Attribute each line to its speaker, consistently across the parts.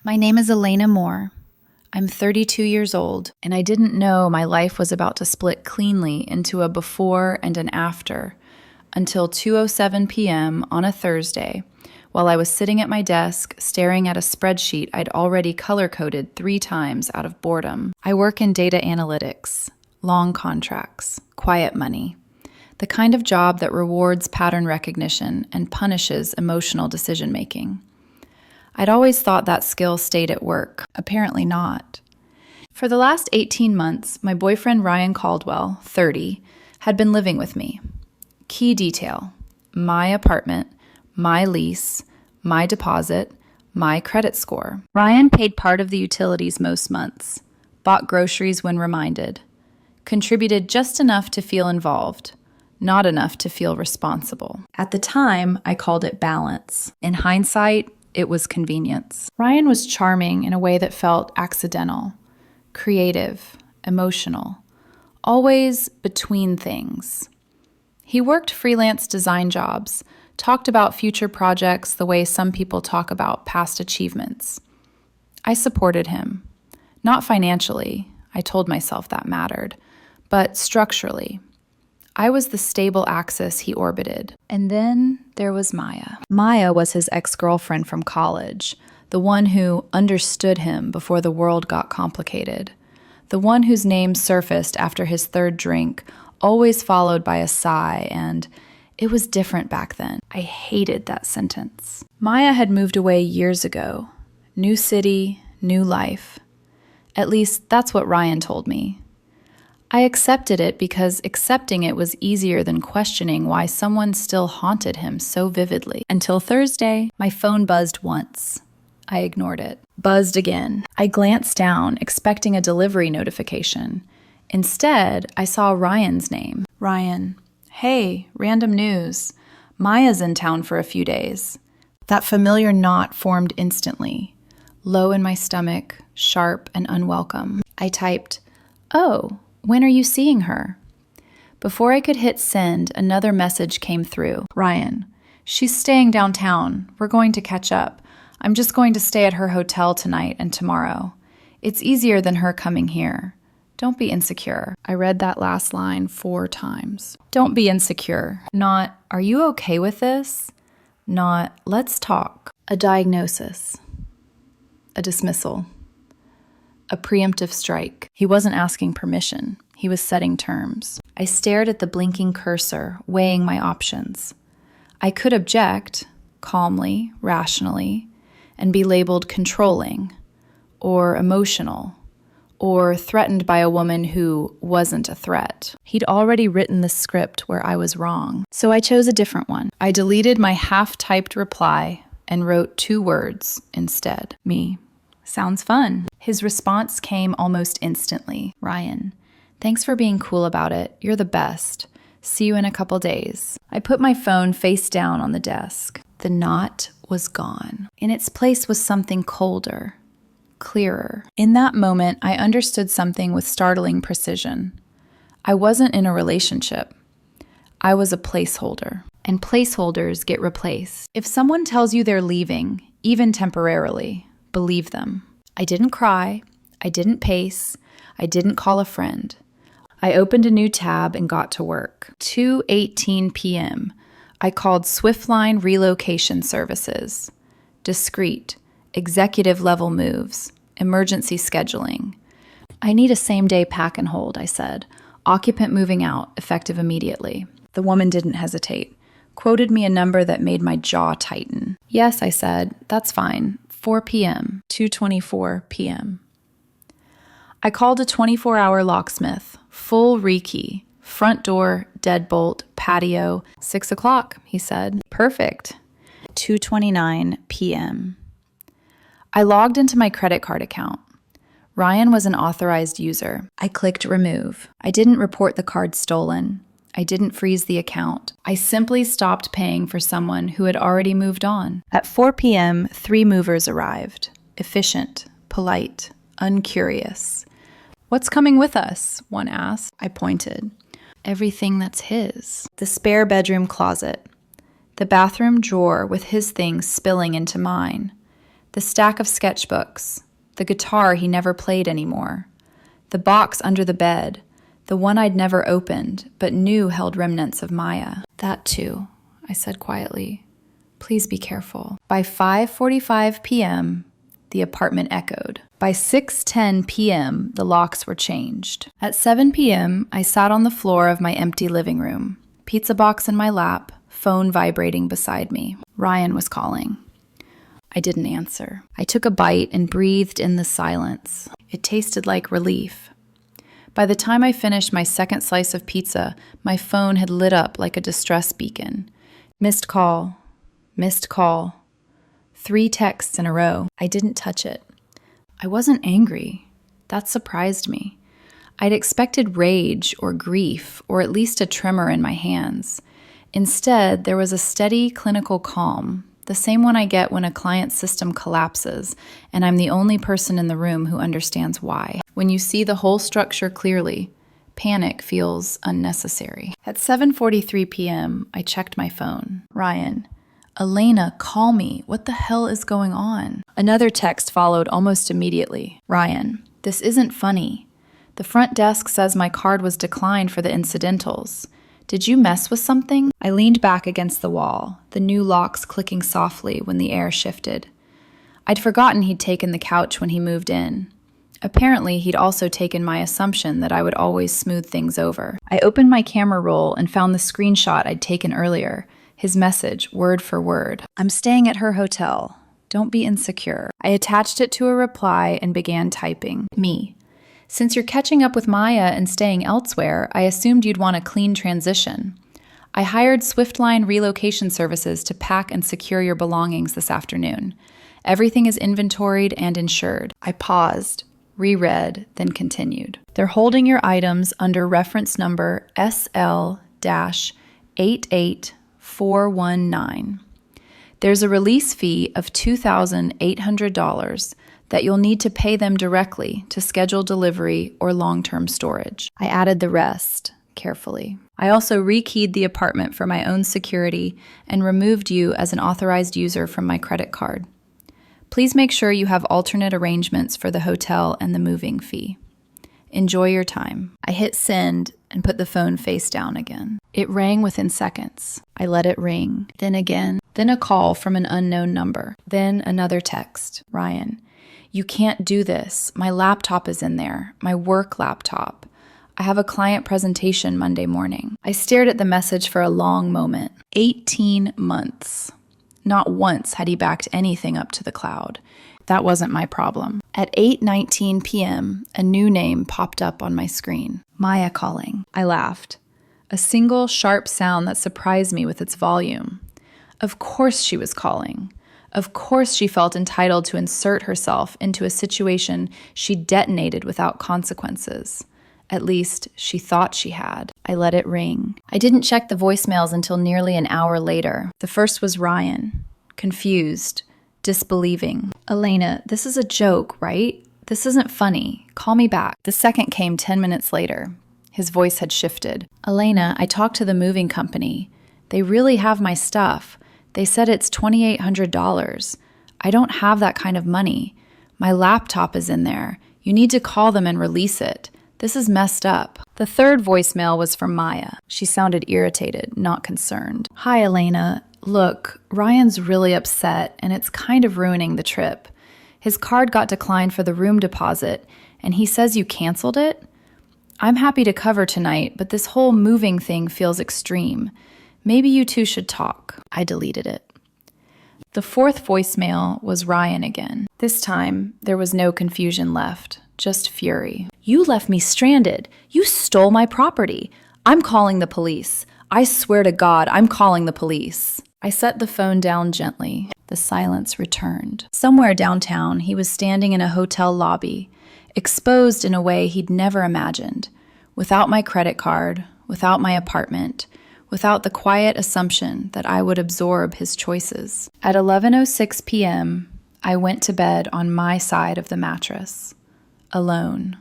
Speaker 1: My name is Elena Moore. I'm 32 years old, and I didn't know my life was about to split cleanly into a before and an after until 2:07 p.m. on a Thursday, while I was sitting at my desk staring at a spreadsheet I'd already color-coded 3 times out of boredom. I work in data analytics, long contracts, quiet money, the kind of job that rewards pattern recognition and punishes emotional decision-making. I'd always thought that skill stayed at work. Apparently not. For the last 18 months, my boyfriend Ryan Caldwell, 30, had been living with me. Key detail: my apartment, my lease, my deposit, my credit score. Ryan paid part of the utilities most months, bought groceries when reminded, contributed just enough to feel involved, not enough to feel responsible. At the time, I called it balance. In hindsight, it was convenience. Ryan was charming in a way that felt accidental, creative, emotional, always between things. He worked freelance design jobs, talked about future projects the way some people talk about past achievements. I supported him. Not financially, I told myself that mattered, but structurally. I was the stable axis he orbited. And then there was Maya. Maya was his ex-girlfriend from college, the one who understood him before the world got complicated, the one whose name surfaced after his third drink, always followed by a sigh, and it was different back then. I hated that sentence. Maya had moved away years ago. New city, new life. At least that's what Ryan told me. I accepted it because accepting it was easier than questioning why someone still haunted him so vividly. Until Thursday, my phone buzzed once. I ignored it. Buzzed again. I glanced down, expecting a delivery notification. Instead, I saw Ryan's name. Ryan. Hey, random news. Maya's in town for a few days. That familiar knot formed instantly. Low in my stomach, sharp and unwelcome. I typed, "Oh, when are you seeing her?" Before I could hit send, another message came through. Ryan, she's staying downtown. We're going to catch up. I'm just going to stay at her hotel tonight and tomorrow. It's easier than her coming here. Don't be insecure. I read that last line 4 times. Don't be insecure. Not, are you okay with this? Not, let's talk. A diagnosis. A dismissal. A preemptive strike. He wasn't asking permission. He was setting terms. I stared at the blinking cursor, weighing my options. I could object, calmly, rationally, and be labeled controlling, or emotional, or threatened by a woman who wasn't a threat. He'd already written the script where I was wrong, so I chose a different one. I deleted my half-typed reply and wrote 2 words instead. Me. Sounds fun. His response came almost instantly. Ryan, thanks for being cool about it. You're the best. See you in a couple days. I put my phone face down on the desk. The knot was gone. In its place was something colder, clearer. In that moment, I understood something with startling precision. I wasn't in a relationship. I was a placeholder. And placeholders get replaced. If someone tells you they're leaving, even temporarily, believe them. I didn't cry. I didn't pace. I didn't call a friend. I opened a new tab and got to work. 2:18 p.m. I called Swiftline Relocation Services. Discreet, executive-level moves, emergency scheduling. I need a same-day pack and hold, I said. Occupant moving out, effective immediately. The woman didn't hesitate. Quoted me a number that made my jaw tighten. Yes, I said, that's fine. 4 p.m., 2:24 p.m. I called a 24-hour locksmith, full rekey, front door, deadbolt, patio. 6 o'clock, he said. Perfect. 2:29 p.m. I logged into my credit card account. Ryan was an authorized user. I clicked remove. I didn't report the card stolen. I didn't freeze the account. I simply stopped paying for someone who had already moved on. At 4 p.m., 3 movers arrived. Efficient, polite, uncurious. What's coming with us? One asked. I pointed. Everything that's his. The spare bedroom closet. The bathroom drawer with his things spilling into mine. The stack of sketchbooks, the guitar he never played anymore, the box under the bed, the one I'd never opened but knew held remnants of Maya. That too, I said quietly. Please be careful. By 5:45 p.m., the apartment echoed. By 6:10 p.m., the locks were changed. At 7 p.m., I sat on the floor of my empty living room, pizza box in my lap, phone vibrating beside me. Ryan was calling. I didn't answer. I took a bite and breathed in the silence. It tasted like relief. By the time I finished my second slice of pizza, my phone had lit up like a distress beacon. Missed call. Missed call. 3 texts in a row. I didn't touch it. I wasn't angry. That surprised me. I'd expected rage or grief or at least a tremor in my hands. Instead, there was a steady clinical calm, the same one I get when a client's system collapses and I'm the only person in the room who understands why. When you see the whole structure clearly, panic feels unnecessary. At 7:43 p.m., I checked my phone. Ryan, Elena, call me. What the hell is going on? Another text followed almost immediately. Ryan, this isn't funny. The front desk says my card was declined for the incidentals. Did you mess with something? I leaned back against the wall, the new locks clicking softly when the air shifted. I'd forgotten he'd taken the couch when he moved in. Apparently, he'd also taken my assumption that I would always smooth things over. I opened my camera roll and found the screenshot I'd taken earlier, his message, word for word. I'm staying at her hotel. Don't be insecure. I attached it to a reply and began typing. Me. Since you're catching up with Maya and staying elsewhere, I assumed you'd want a clean transition. I hired Swiftline Relocation Services to pack and secure your belongings this afternoon. Everything is inventoried and insured. I paused, reread, then continued. They're holding your items under reference number SL-88419. There's a release fee of $2,800 that you'll need to pay them directly to schedule delivery or long-term storage. I added the rest carefully. I also rekeyed the apartment for my own security and removed you as an authorized user from my credit card. Please make sure you have alternate arrangements for the hotel and the moving fee. Enjoy your time. I hit send and put the phone face down again. It rang within seconds. I let it ring, then again, then a call from an unknown number, then another text. Ryan, you can't do this. My laptop is in there, my work laptop. I have a client presentation Monday morning. I stared at the message for a long moment. 18 months. Not once had he backed anything up to the cloud. That wasn't my problem. At 8:19 p.m., a new name popped up on my screen. Maya calling. I laughed. A single sharp sound that surprised me with its volume. Of course she was calling. Of course she felt entitled to insert herself into a situation she detonated without consequences. At least, she thought she had. I let it ring. I didn't check the voicemails until nearly an hour later. The first was Ryan, confused, disbelieving. Elena, this is a joke, right? This isn't funny. Call me back. The second came 10 minutes later. His voice had shifted. Elena, I talked to the moving company. They really have my stuff. They said it's $2,800. I don't have that kind of money. My laptop is in there. You need to call them and release it. This is messed up. The third voicemail was from Maya. She sounded irritated, not concerned. Hi, Elena. Look, Ryan's really upset, and it's kind of ruining the trip. His card got declined for the room deposit, and he says you canceled it? I'm happy to cover tonight, but this whole moving thing feels extreme. Maybe you two should talk. I deleted it. The fourth voicemail was Ryan again. This time, there was no confusion left, just fury. You left me stranded. You stole my property. I'm calling the police. I swear to God, I'm calling the police. I set the phone down gently. The silence returned. Somewhere downtown, he was standing in a hotel lobby, exposed in a way he'd never imagined, without my credit card, without my apartment, without the quiet assumption that I would absorb his choices. At 11:06 p.m., I went to bed on my side of the mattress, alone.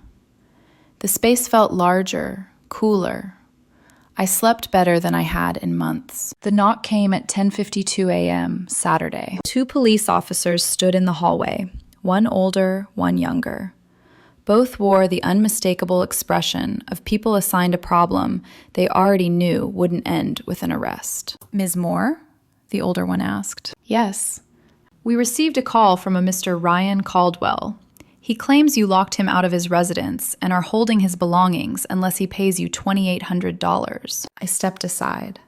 Speaker 1: The space felt larger, cooler. I slept better than I had in months. The knock came at 10:52 a.m. Saturday. 2 police officers stood in the hallway, one older, one younger. Both wore the unmistakable expression of people assigned a problem they already knew wouldn't end with an arrest. "Ms. Moore?" the older one asked. "Yes. We received a call from a Mr. Ryan Caldwell. He claims you locked him out of his residence and are holding his belongings unless he pays you $2,800. I stepped aside.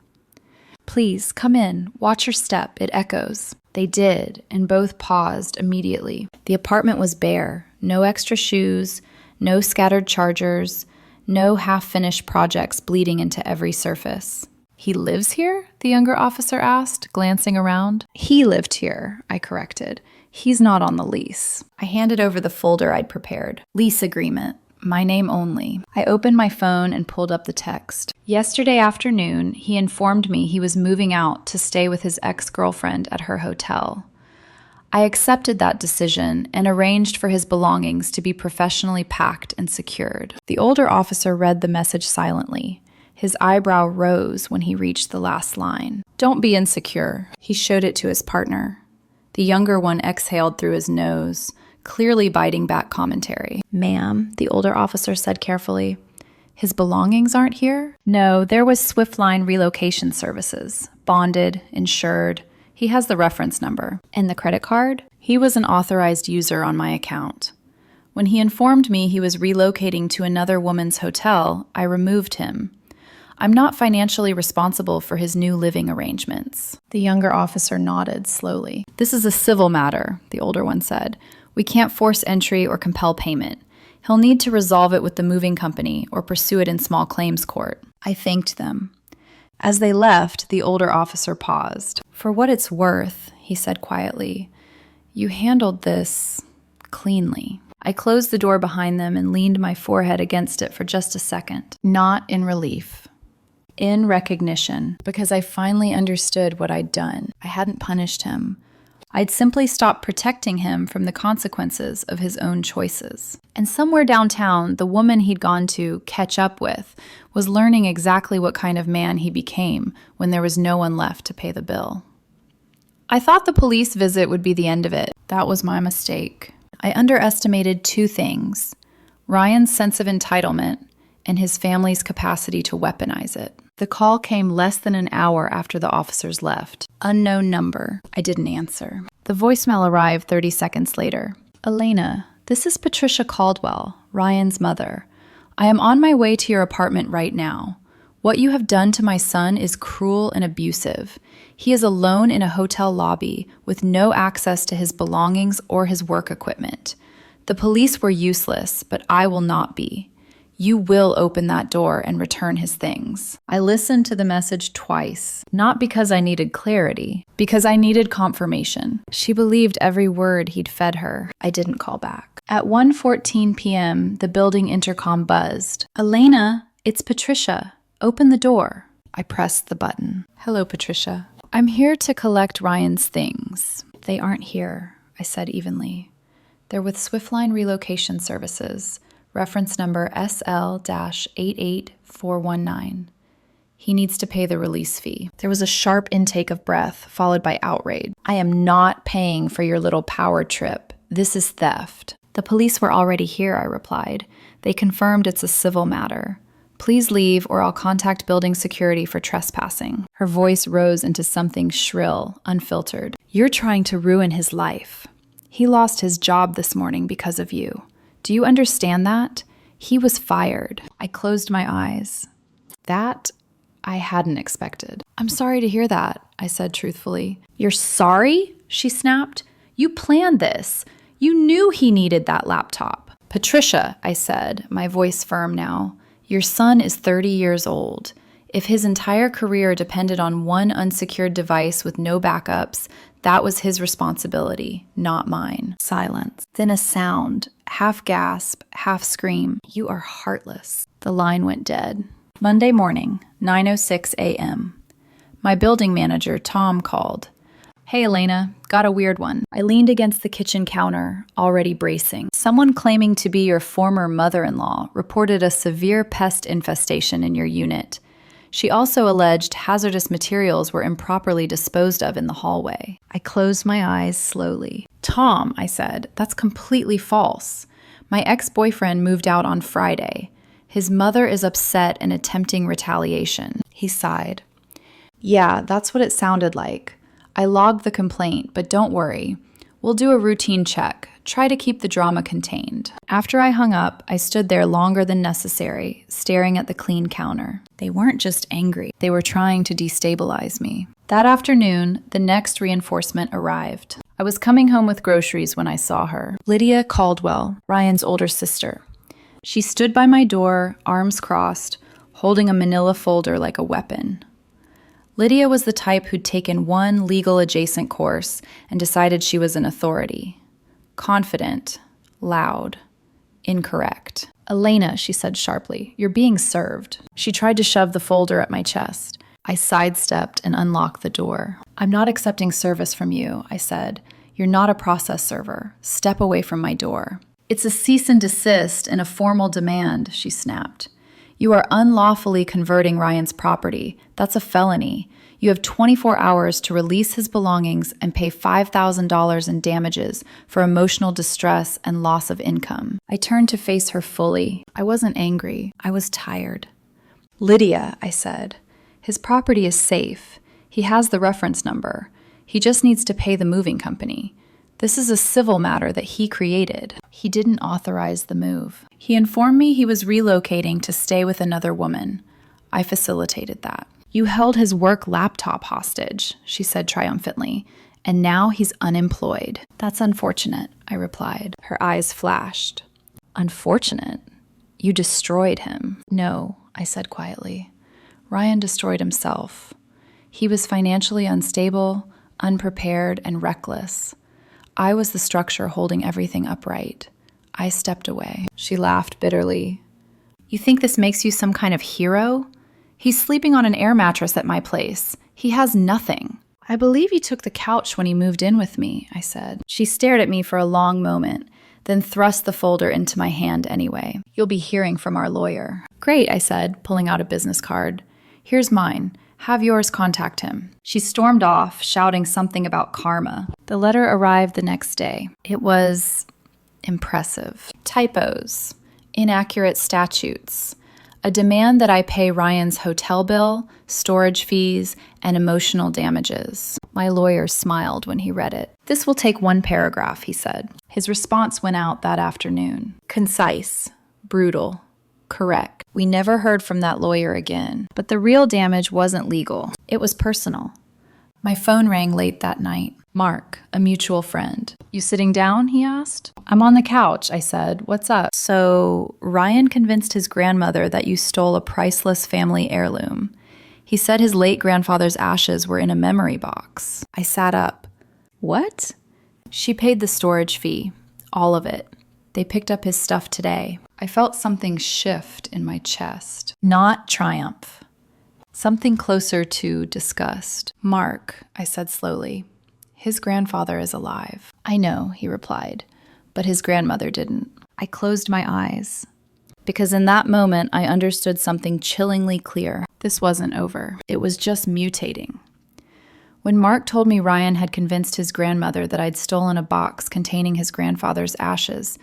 Speaker 1: "Please, come in. Watch your step. It echoes." They did, and both paused immediately. The apartment was bare. No extra shoes, no scattered chargers, no half-finished projects bleeding into every surface. "He lives here?" the younger officer asked, glancing around. "He lived here," I corrected. "He's not on the lease." I handed over the folder I'd prepared. "Lease agreement. My name only." I opened my phone and pulled up the text. "Yesterday afternoon, he informed me he was moving out to stay with his ex-girlfriend at her hotel. I accepted that decision and arranged for his belongings to be professionally packed and secured." The older officer read the message silently. His eyebrow rose when he reached the last line. "Don't be insecure." He showed it to his partner. The younger one exhaled through his nose, clearly biting back commentary. "Ma'am," the older officer said carefully, "his belongings aren't here?" "No, there was Swiftline Relocation Services. Bonded, insured. He has the reference number." "And the credit card?" "He was an authorized user on my account. When he informed me he was relocating to another woman's hotel, I removed him. I'm not financially responsible for his new living arrangements." The younger officer nodded slowly. "This is a civil matter," the older one said. "We can't force entry or compel payment. He'll need to resolve it with the moving company or pursue it in small claims court." I thanked them. As they left, the older officer paused. "For what it's worth," he said quietly, "you handled this cleanly." I closed the door behind them and leaned my forehead against it for just a second. Not in relief. In recognition, because I finally understood what I'd done. I hadn't punished him. I'd simply stopped protecting him from the consequences of his own choices. And somewhere downtown, the woman he'd gone to catch up with was learning exactly what kind of man he became when there was no one left to pay the bill. I thought the police visit would be the end of it. That was my mistake. I underestimated 2 things: Ryan's sense of entitlement and his family's capacity to weaponize it. The call came less than an hour after the officers left. Unknown number. I didn't answer. The voicemail arrived 30 seconds later. "Elena, this is Patricia Caldwell, Ryan's mother. I am on my way to your apartment right now. What you have done to my son is cruel and abusive. He is alone in a hotel lobby with no access to his belongings or his work equipment. The police were useless, but I will not be. You will open that door and return his things." I listened to the message twice, not because I needed clarity, because I needed confirmation. She believed every word he'd fed her. I didn't call back. At 1:14 p.m., the building intercom buzzed. "Elena, it's Patricia. Open the door." I pressed the button. "Hello, Patricia. I'm here to collect Ryan's things." "They aren't here," I said evenly. "They're with Swiftline Relocation Services. Reference number SL-88419. He needs to pay the release fee." There was a sharp intake of breath, followed by outrage. "I am not paying for your little power trip. This is theft." "The police were already here," I replied. "They confirmed it's a civil matter. Please leave or I'll contact building security for trespassing." Her voice rose into something shrill, unfiltered. "You're trying to ruin his life. He lost his job this morning because of you. Do you understand that? He was fired." I closed my eyes. That I hadn't expected. "I'm sorry to hear that," I said truthfully. "You're sorry?" she snapped. "You planned this. You knew he needed that laptop." "Patricia," I said, my voice firm now, "your son is 30 years old. If his entire career depended on one unsecured device with no backups, that was his responsibility, not mine." Silence. Then a sound, half gasp, half scream. "You are heartless." The line went dead. Monday morning, 9:06 a.m. My building manager, Tom, called. "Hey, Elena, got a weird one." I leaned against the kitchen counter, already bracing. "Someone claiming to be your former mother-in-law reported a severe pest infestation in your unit. She also alleged hazardous materials were improperly disposed of in the hallway. I closed my eyes slowly. "Tom," I said, "that's completely false. My ex-boyfriend moved out on Friday. His mother is upset and attempting retaliation." He sighed. "Yeah, that's what it sounded like. I logged the complaint, but don't worry. We'll do a routine check. Try to keep the drama contained." After I hung up, I stood there longer than necessary, staring at the clean counter. They weren't just angry. They were trying to destabilize me. That afternoon, the next reinforcement arrived. I was coming home with groceries when I saw her. Lydia Caldwell, Ryan's older sister. She stood by my door, arms crossed, holding a manila folder like a weapon. Lydia was the type who'd taken one legal adjacent course and decided she was an authority. Confident, loud, incorrect. "Elena," she said sharply, "you're being served." She tried to shove the folder at my chest. I sidestepped and unlocked the door. "I'm not accepting service from you," I said. "You're not a process server. Step away from my door." "It's a cease and desist and a formal demand," she snapped. "You are unlawfully converting Ryan's property. That's a felony. You have 24 hours to release his belongings and pay $5,000 in damages for emotional distress and loss of income." I turned to face her fully. I wasn't angry. I was tired. "Lydia," I said, "his property is safe. He has the reference number. He just needs to pay the moving company. This is a civil matter that he created. He didn't authorize the move. He informed me he was relocating to stay with another woman. I facilitated that." "You held his work laptop hostage," she said triumphantly, "and now he's unemployed." "That's unfortunate," I replied. Her eyes flashed. "Unfortunate? You destroyed him." "No," I said quietly. "Ryan destroyed himself. He was financially unstable, unprepared, and reckless. I was the structure holding everything upright. I stepped away." She laughed bitterly. "You think this makes you some kind of hero? He's sleeping on an air mattress at my place. He has nothing." "I believe he took the couch when he moved in with me," I said. She stared at me for a long moment, then thrust the folder into my hand anyway. "You'll be hearing from our lawyer." "Great," I said, pulling out a business card. "Here's mine. Have yours contact him." She stormed off, shouting something about karma. The letter arrived the next day. It was impressive. Typos, inaccurate statutes, a demand that I pay Ryan's hotel bill, storage fees, and emotional damages. My lawyer smiled when he read it. "This will take one paragraph," he said. His response went out that afternoon. Concise, brutal, correct. We never heard from that lawyer again. But the real damage wasn't legal. It was personal. My phone rang late that night. Mark, a mutual friend. "You sitting down?" he asked. "I'm on the couch," I said. "What's up?" "So, Ryan convinced his grandmother that you stole a priceless family heirloom. He said his late grandfather's ashes were in a memory box." I sat up. "What?" "She paid the storage fee. All of it. They picked up his stuff today." I felt something shift in my chest. Not triumph. Something closer to disgust. "Mark," I said slowly, "his grandfather is alive." "I know," he replied, "but his grandmother didn't." I closed my eyes, because in that moment I understood something chillingly clear. This wasn't over. It was just mutating. When Mark told me Ryan had convinced his grandmother that I'd stolen a box containing his grandfather's ashes,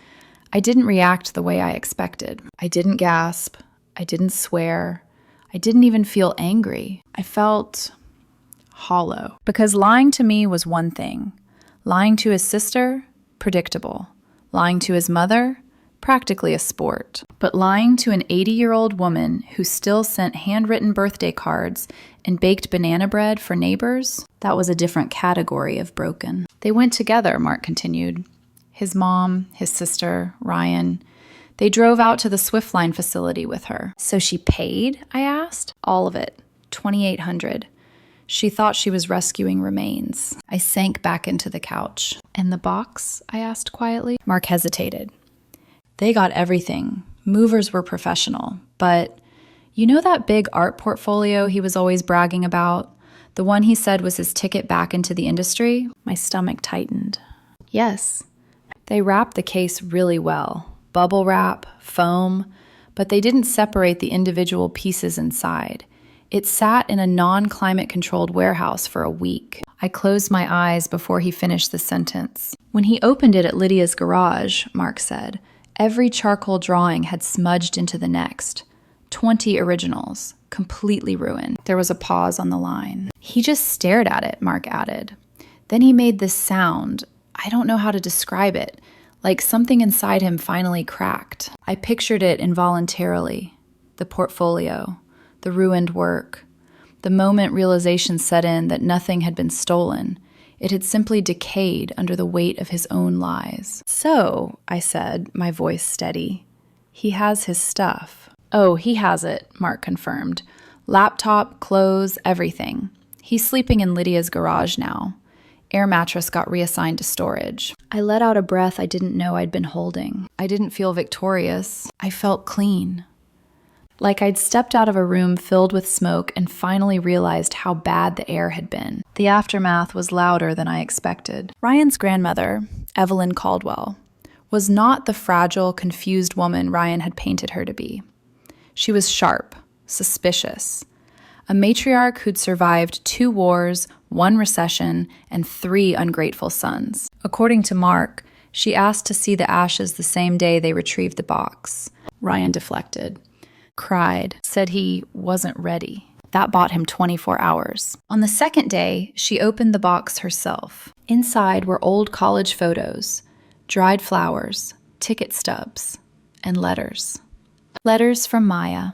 Speaker 1: I didn't react the way I expected. I didn't gasp. I didn't swear. I didn't even feel angry. I felt hollow. Because lying to me was one thing. Lying to his sister, predictable. Lying to his mother, practically a sport. But lying to an 80-year-old woman who still sent handwritten birthday cards and baked banana bread for neighbors, that was a different category of broken. "They went together," Mark continued. "His mom, his sister, Ryan. They drove out to the Swiftline facility with her." "So she paid?" I asked. "All of it. $2,800. She thought she was rescuing remains." I sank back into the couch. "And the box?" I asked quietly. Mark hesitated. "They got everything. Movers were professional. But you know that big art portfolio he was always bragging about? The one he said was his ticket back into the industry?" My stomach tightened. "Yes." "They wrapped the case really well. Bubble wrap, foam, but they didn't separate the individual pieces inside. It sat in a non-climate controlled warehouse for a week. I closed my eyes before he finished the sentence. When he opened it at Lydia's garage, Mark said, every charcoal drawing had smudged into the next. 20 originals, completely ruined. There was a pause on the line. He just stared at it, Mark added. Then he made this sound. I don't know how to describe it. Like something inside him finally cracked. I pictured it involuntarily. The portfolio, the ruined work. The moment realization set in that nothing had been stolen. It had simply decayed under the weight of his own lies. So, I said, my voice steady, he has his stuff. Oh, he has it, Mark confirmed. Laptop, clothes, everything. He's sleeping in Lydia's garage now. Air mattress got reassigned to storage. I let out a breath I didn't know I'd been holding. I didn't feel victorious. I felt clean. Like I'd stepped out of a room filled with smoke and finally realized how bad the air had been. The aftermath was louder than I expected. Ryan's grandmother, Evelyn Caldwell, was not the fragile, confused woman Ryan had painted her to be. She was sharp, suspicious, a matriarch who'd survived 2 wars, 1 recession, and 3 ungrateful sons. According to Mark, she asked to see the ashes the same day they retrieved the box. Ryan deflected, cried, said he wasn't ready. That bought him 24 hours. On the second day, she opened the box herself. Inside were old college photos, dried flowers, ticket stubs, and letters. Letters from Maya.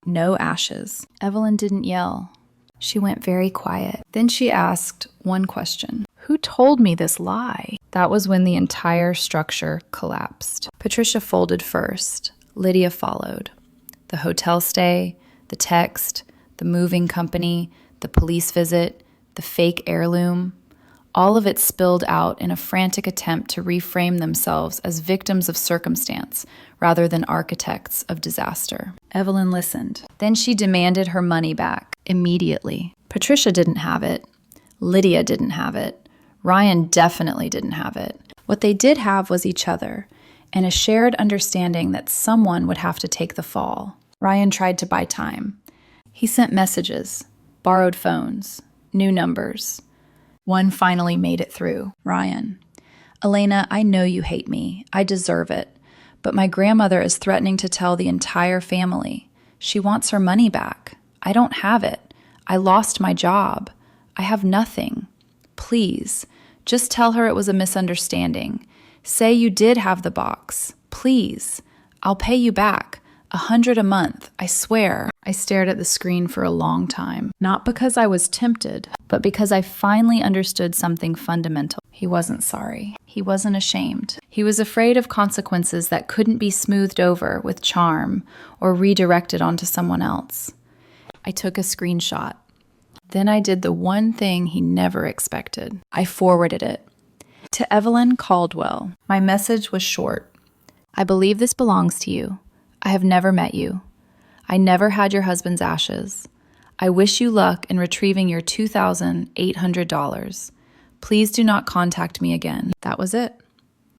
Speaker 1: No ashes. Evelyn didn't yell. She went very quiet. Then she asked one question. Who told me this lie? That was when the entire structure collapsed. Patricia folded first. Lydia followed. The hotel stay, the text, the moving company, the police visit, the fake heirloom. All of it spilled out in a frantic attempt to reframe themselves as victims of circumstance rather than architects of disaster. Evelyn listened. Then she demanded her money back immediately. Patricia didn't have it. Lydia didn't have it. Ryan definitely didn't have it. What they did have was each other and a shared understanding that someone would have to take the fall. Ryan tried to buy time. He sent messages, borrowed phones, new numbers. One finally made it through. Ryan. Elena, I know you hate me. I deserve it. But my grandmother is threatening to tell the entire family. She wants her money back. I don't have it. I lost my job. I have nothing. Please, just tell her it was a misunderstanding. Say you did have the box. Please. I'll pay you back. $100 a month, I swear. I stared at the screen for a long time, not because I was tempted, but because I finally understood something fundamental. He wasn't sorry. He wasn't ashamed. He was afraid of consequences that couldn't be smoothed over with charm or redirected onto someone else. I took a screenshot. Then I did the one thing he never expected. I forwarded it. To Evelyn Caldwell. My message was short. I believe this belongs to you. I have never met you. I never had your husband's ashes. I wish you luck in retrieving your $2,800. Please do not contact me again. That was it.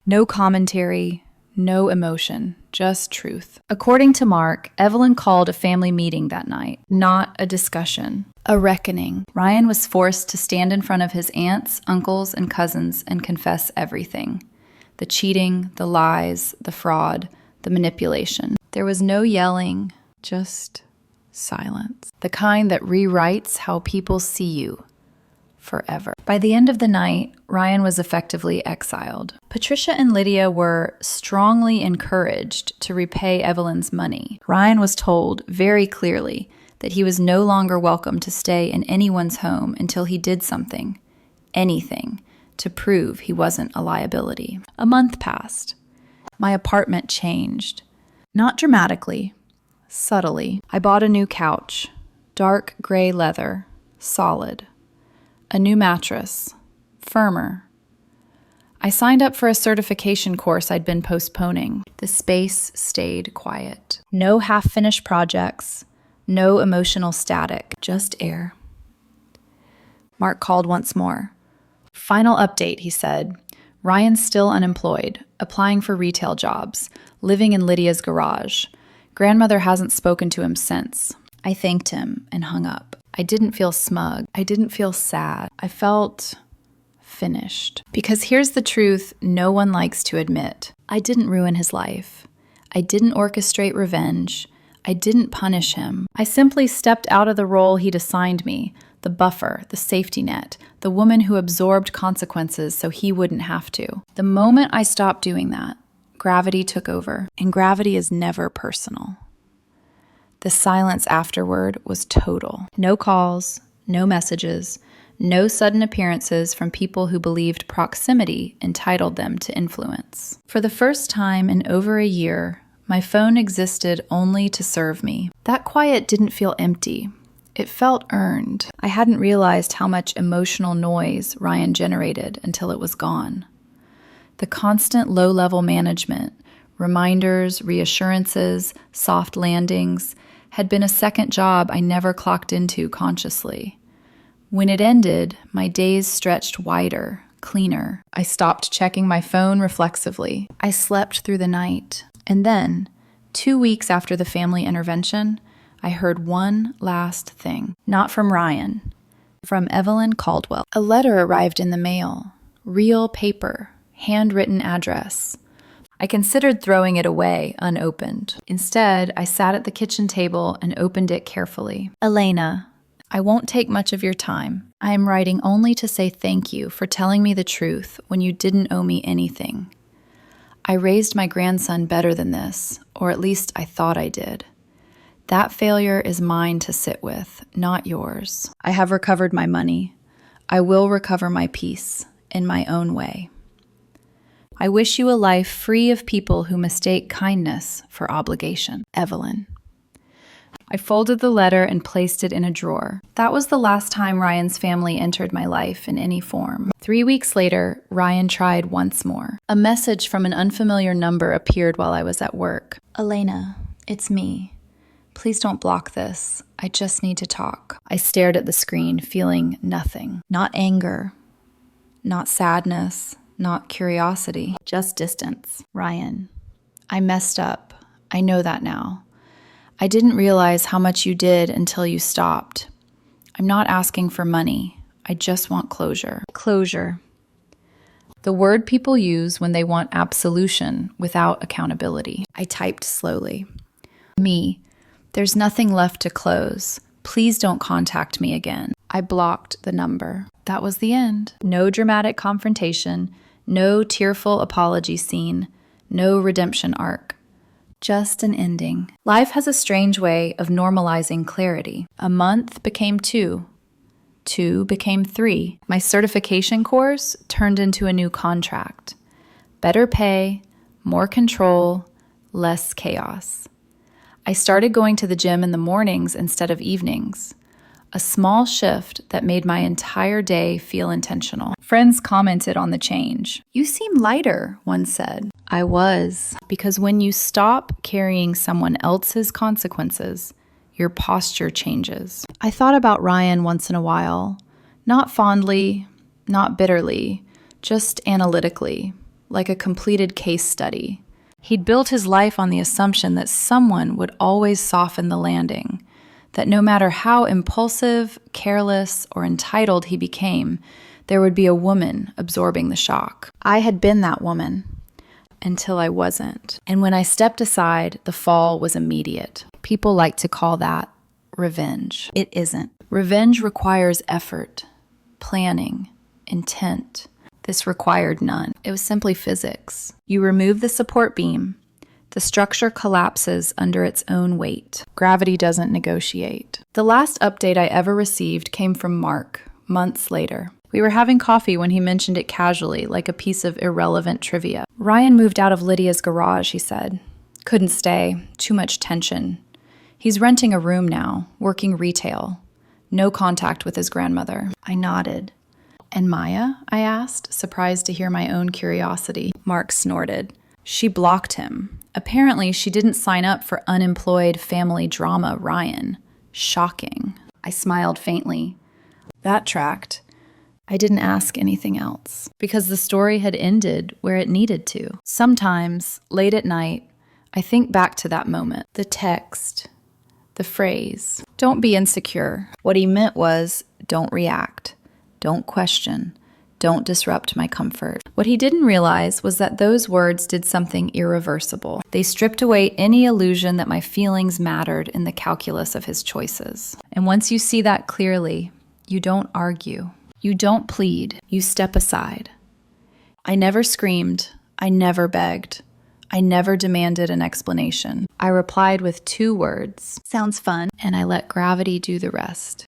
Speaker 1: No commentary, no emotion, just truth. According to Mark, Evelyn called a family meeting that night, not a discussion, a reckoning. Ryan was forced to stand in front of his aunts, uncles, and cousins and confess everything. The cheating, the lies, the fraud, the manipulation. There was no yelling, just silence. The kind that rewrites how people see you forever. By the end of the night, Ryan was effectively exiled. Patricia and Lydia were strongly encouraged to repay Evelyn's money. Ryan was told very clearly that he was no longer welcome to stay in anyone's home until he did something, anything, to prove he wasn't a liability. A month passed. My apartment changed. Not dramatically, subtly. I bought a new couch, dark gray leather, solid. A new mattress, firmer. I signed up for a certification course I'd been postponing. The space stayed quiet. No half-finished projects, no emotional static, just air. Mark called once more. Final update, he said. Ryan's still unemployed, applying for retail jobs, living in Lydia's garage. Grandmother hasn't spoken to him since. I thanked him and hung up. I didn't feel smug. I didn't feel sad. I felt finished. Because here's the truth no one likes to admit. I didn't ruin his life. I didn't orchestrate revenge. I didn't punish him. I simply stepped out of the role he'd assigned me, the buffer, the safety net, the woman who absorbed consequences so he wouldn't have to. The moment I stopped doing that, gravity took over, and gravity is never personal. The silence afterward was total. No calls, no messages, no sudden appearances from people who believed proximity entitled them to influence. For the first time in over a year, my phone existed only to serve me. That quiet didn't feel empty. It felt earned. I hadn't realized how much emotional noise Ryan generated until it was gone. The constant low-level management, reminders, reassurances, soft landings, had been a second job I never clocked into consciously. When it ended, my days stretched wider, cleaner. I stopped checking my phone reflexively. I slept through the night. And then, 2 weeks after the family intervention, I heard one last thing. Not from Ryan, from Evelyn Caldwell. A letter arrived in the mail. Real paper, handwritten address. I considered throwing it away, unopened. Instead, I sat at the kitchen table and opened it carefully. Elena, I won't take much of your time. I am writing only to say thank you for telling me the truth when you didn't owe me anything. I raised my grandson better than this, or at least I thought I did. That failure is mine to sit with, not yours. I have recovered my money. I will recover my peace, in my own way. I wish you a life free of people who mistake kindness for obligation. Evelyn. I folded the letter and placed it in a drawer. That was the last time Ryan's family entered my life in any form. 3 weeks later, Ryan tried once more. A message from an unfamiliar number appeared while I was at work. Elena, it's me. Please don't block this. I just need to talk. I stared at the screen, feeling nothing. Not anger, not sadness, not curiosity, just distance. Ryan, I messed up. I know that now. I didn't realize how much you did until you stopped. I'm not asking for money. I just want closure. Closure. The word people use when they want absolution without accountability. I typed slowly. Me. There's nothing left to close. Please don't contact me again. I blocked the number. That was the end. No dramatic confrontation, no tearful apology scene, no redemption arc. Just an ending. Life has a strange way of normalizing clarity. A month became 2. 2 became 3. My certification course turned into a new contract. Better pay, more control, less chaos. I started going to the gym in the mornings instead of evenings. A small shift that made my entire day feel intentional. Friends commented on the change. You seem lighter, one said. I was, because when you stop carrying someone else's consequences, your posture changes. I thought about Ryan once in a while, not fondly, not bitterly, just analytically, like a completed case study. He'd built his life on the assumption that someone would always soften the landing, that no matter how impulsive, careless, or entitled he became, there would be a woman absorbing the shock. I had been that woman. Until I wasn't. And when I stepped aside, the fall was immediate. People like to call that revenge. It isn't. Revenge requires effort, planning, intent. This required none. It was simply physics. You remove the support beam, the structure collapses under its own weight. Gravity doesn't negotiate. The last update I ever received came from Mark, months later. We were having coffee when he mentioned it casually, like a piece of irrelevant trivia. Ryan moved out of Lydia's garage, he said. Couldn't stay. Too much tension. He's renting a room now, working retail. No contact with his grandmother. I nodded. And Maya? I asked, surprised to hear my own curiosity. Mark snorted. She blocked him. Apparently, she didn't sign up for unemployed family drama Ryan. Shocking. I smiled faintly. That tracked. I didn't ask anything else, because the story had ended where it needed to. Sometimes, late at night, I think back to that moment. The text, the phrase, Don't be insecure. What he meant was, don't react, don't question, don't disrupt my comfort. What he didn't realize was that those words did something irreversible. They stripped away any illusion that my feelings mattered in the calculus of his choices. And once you see that clearly, you don't argue. You don't plead. You step aside. I never screamed. I never begged. I never demanded an explanation. I replied with 2 words.
Speaker 2: Sounds fun.
Speaker 1: And I let gravity do the rest.